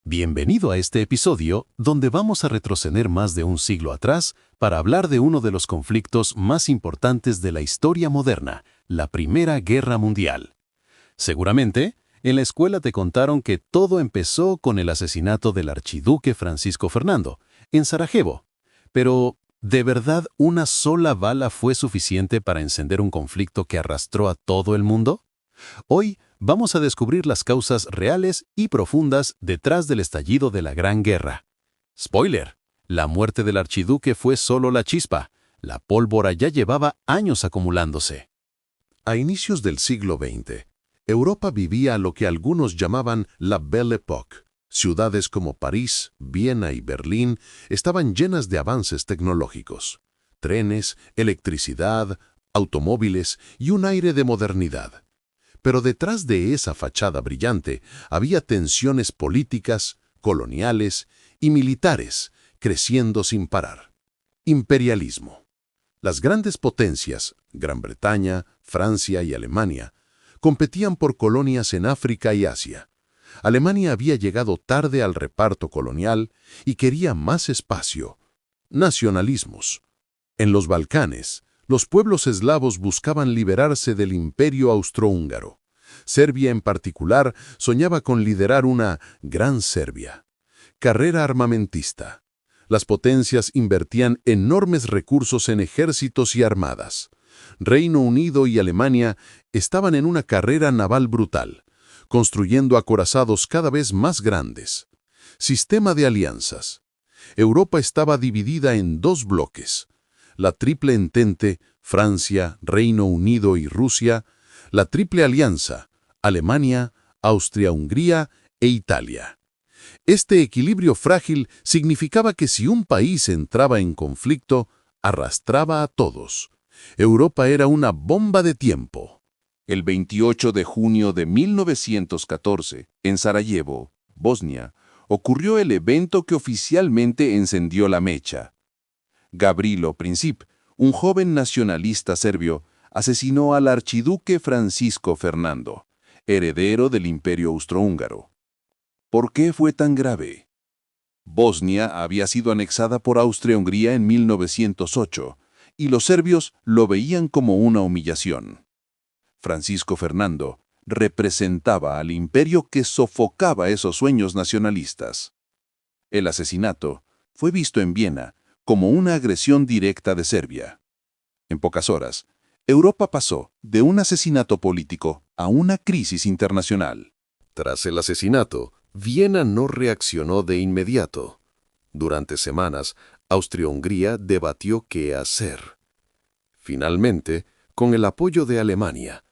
Bienvenido a este episodio donde vamos a retroceder más de un siglo atrás para hablar de uno de los conflictos más importantes de la historia moderna, la Primera Guerra Mundial. Seguramente, en la escuela te contaron que todo empezó con el asesinato del archiduque Francisco Fernando, en Sarajevo. Pero, ¿de verdad una sola bala fue suficiente para encender un conflicto que arrastró a todo el mundo? Hoy vamos a descubrir las causas reales y profundas detrás del estallido de la Gran Guerra. Spoiler: la muerte del archiduque fue solo la chispa. La pólvora ya llevaba años acumulándose. A inicios del siglo XX, Europa vivía lo que algunos llamaban la Belle Époque. Ciudades como París, Viena y Berlín estaban llenas de avances tecnológicos. Trenes, electricidad, automóviles y un aire de modernidad. Pero detrás de esa fachada brillante había tensiones políticas, coloniales y militares creciendo sin parar. Imperialismo. Las grandes potencias, Gran Bretaña, Francia y Alemania, competían por colonias en África y Asia. Alemania había llegado tarde al reparto colonial y quería más espacio. Nacionalismos. En los Balcanes, los pueblos eslavos buscaban liberarse del imperio austrohúngaro. Serbia en particular soñaba con liderar una Gran Serbia. Carrera armamentista. Las potencias invertían enormes recursos en ejércitos y armadas. Reino Unido y Alemania estaban en una carrera naval brutal, construyendo acorazados cada vez más grandes. Sistema de alianzas. Europa estaba dividida en dos bloques. La Triple Entente, Francia, Reino Unido y Rusia, la Triple Alianza, Alemania, Austria-Hungría e Italia. Este equilibrio frágil significaba que si un país entraba en conflicto, arrastraba a todos. Europa era una bomba de tiempo. El 28 de junio de 1914, en Sarajevo, Bosnia, ocurrió el evento que oficialmente encendió la mecha. Gavrilo Princip, un joven nacionalista serbio, asesinó al archiduque Francisco Fernando, heredero del Imperio Austrohúngaro. ¿Por qué fue tan grave? Bosnia había sido anexada por Austria-Hungría en 1908, y los serbios lo veían como una humillación. Francisco Fernando representaba al imperio que sofocaba esos sueños nacionalistas. El asesinato fue visto en Viena como una agresión directa de Serbia. En pocas horas, Europa pasó de un asesinato político a una crisis internacional. Tras el asesinato, Viena no reaccionó de inmediato. Durante semanas, Austria-Hungría debatió qué hacer. Finalmente, con el apoyo de Alemania,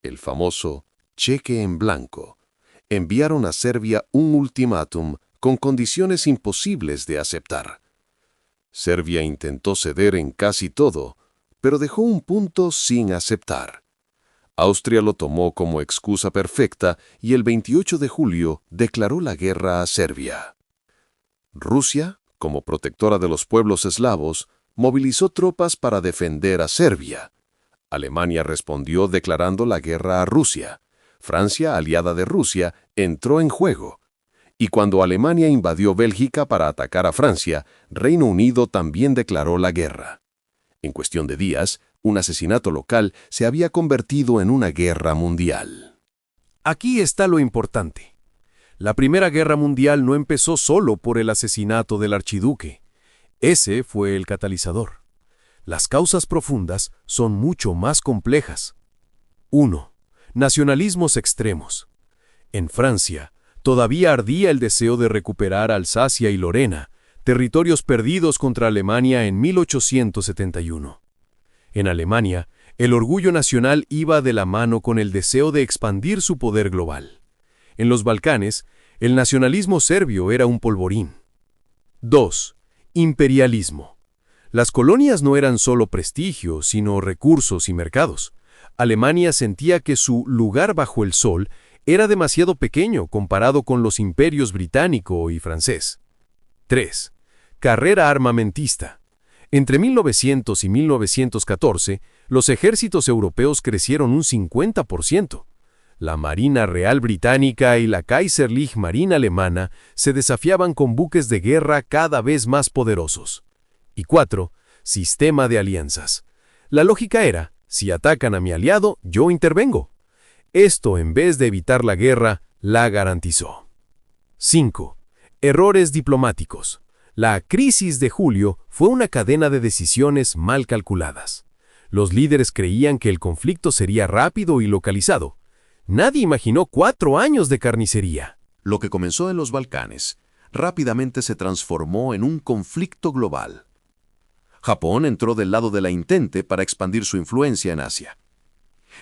el famoso cheque en blanco, enviaron a Serbia un ultimátum con condiciones imposibles de aceptar. Serbia intentó ceder en casi todo, pero dejó un punto sin aceptar. Austria lo tomó como excusa perfecta y el 28 de julio declaró la guerra a Serbia. Rusia, como protectora de los pueblos eslavos, movilizó tropas para defender a Serbia. Alemania respondió declarando la guerra a Rusia. Francia, aliada de Rusia, entró en juego. Y cuando Alemania invadió Bélgica para atacar a Francia, Reino Unido también declaró la guerra. En cuestión de días, un asesinato local se había convertido en una guerra mundial. Aquí está lo importante. La Primera Guerra Mundial no empezó solo por el asesinato del archiduque. Ese fue el catalizador. Las causas profundas son mucho más complejas. 1. Nacionalismos extremos. En Francia, todavía ardía el deseo de recuperar Alsacia y Lorena, territorios perdidos contra Alemania en 1871. En Alemania, el orgullo nacional iba de la mano con el deseo de expandir su poder global. En los Balcanes, el nacionalismo serbio era un polvorín. 2. Imperialismo. Las colonias no eran solo prestigio, sino recursos y mercados. Alemania sentía que su lugar bajo el sol era demasiado pequeño comparado con los imperios británico y francés. 3. Carrera armamentista. Entre 1900 y 1914, los ejércitos europeos crecieron un 50%. La Marina Real Británica y la Kaiserliche Marine alemana se desafiaban con buques de guerra cada vez más poderosos. Y 4. Sistema de alianzas. La lógica era, si atacan a mi aliado, yo intervengo. Esto, en vez de evitar la guerra, la garantizó. 5. Errores diplomáticos. La crisis de julio fue una cadena de decisiones mal calculadas. Los líderes creían que el conflicto sería rápido y localizado. Nadie imaginó 4 años de carnicería. Lo que comenzó en los Balcanes rápidamente se transformó en un conflicto global. Japón entró del lado de la Entente para expandir su influencia en Asia.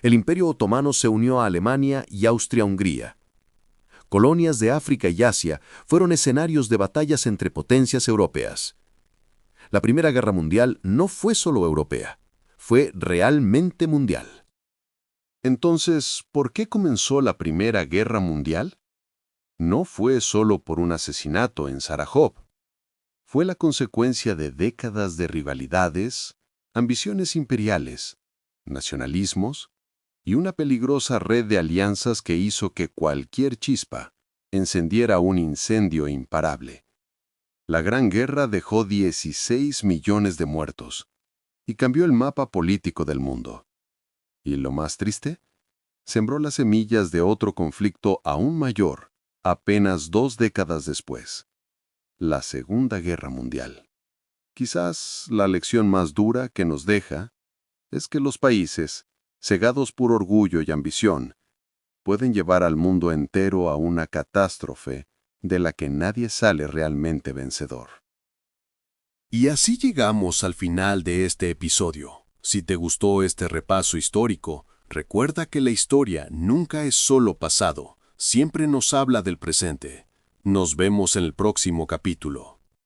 El Imperio Otomano se unió a Alemania y Austria-Hungría. Colonias de África y Asia fueron escenarios de batallas entre potencias europeas. La Primera Guerra Mundial no fue solo europea, fue realmente mundial. Entonces, ¿por qué comenzó la Primera Guerra Mundial? No fue solo por un asesinato en Sarajevo. Fue la consecuencia de décadas de rivalidades, ambiciones imperiales, nacionalismos y una peligrosa red de alianzas que hizo que cualquier chispa encendiera un incendio imparable. La Gran Guerra dejó 16 millones de muertos y cambió el mapa político del mundo. Y lo más triste, sembró las semillas de otro conflicto aún mayor apenas 2 décadas después. La Segunda Guerra Mundial. Quizás la lección más dura que nos deja es que los países, cegados por orgullo y ambición, pueden llevar al mundo entero a una catástrofe de la que nadie sale realmente vencedor. Y así llegamos al final de este episodio. Si te gustó este repaso histórico, recuerda que la historia nunca es solo pasado, siempre nos habla del presente. Nos vemos en el próximo capítulo.